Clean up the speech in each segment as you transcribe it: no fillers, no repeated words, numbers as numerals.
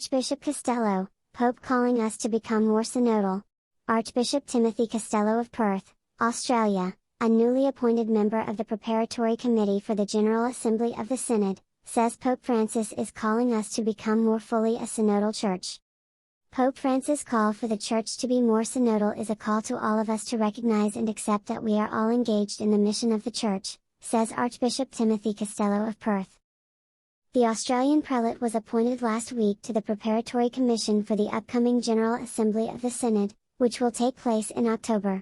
Archbishop Costelloe, Pope calling us to become more synodal. Archbishop Timothy Costelloe of Perth, Australia, a newly appointed member of the Preparatory Committee for the General Assembly of the Synod, says Pope Francis is calling us to become more fully a synodal church. Pope Francis' call for the Church to be more synodal is a call to all of us to recognize and accept that we are all engaged in the mission of the Church, says Archbishop Timothy Costelloe of Perth. The Australian prelate was appointed last week to the Preparatory Commission for the upcoming General Assembly of the Synod, which will take place in October.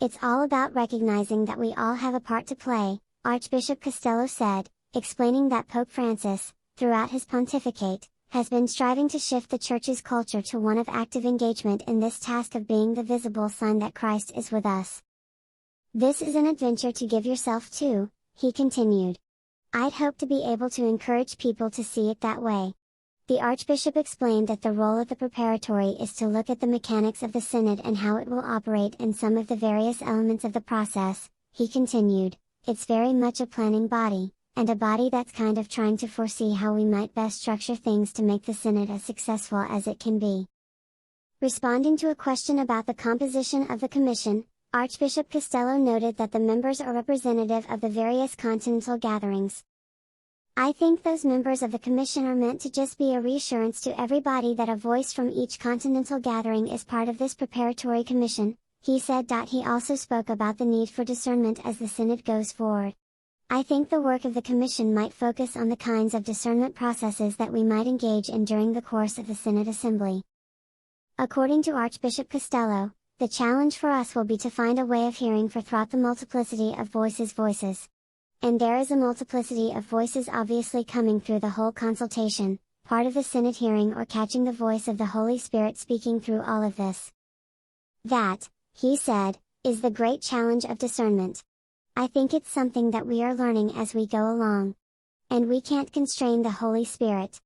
It's all about recognizing that we all have a part to play, Archbishop Costelloe said, explaining that Pope Francis, throughout his pontificate, has been striving to shift the Church's culture to one of active engagement in this task of being the visible sign that Christ is with us. This is an adventure to give yourself to, he continued. I'd hope to be able to encourage people to see it that way. The Archbishop explained that the role of the preparatory is to look at the mechanics of the Synod and how it will operate in some of the various elements of the process. He continued, it's very much a planning body, and a body that's kind of trying to foresee how we might best structure things to make the Synod as successful as it can be. Responding to a question about the composition of the Commission, Archbishop Costelloe noted that the members are representative of the various continental gatherings. I think those members of the Commission are meant to just be a reassurance to everybody that a voice from each continental gathering is part of this preparatory commission, he said. He also spoke about the need for discernment as the Synod goes forward. I think the work of the Commission might focus on the kinds of discernment processes that we might engage in during the course of the Synod Assembly. According to Archbishop Costelloe, the challenge for us will be to find a way of hearing throughout the multiplicity of voices. And there is a multiplicity of voices obviously coming through the whole consultation, part of the Synod hearing or catching the voice of the Holy Spirit speaking through all of this. That, he said, is the great challenge of discernment. I think it's something that we are learning as we go along. And we can't constrain the Holy Spirit.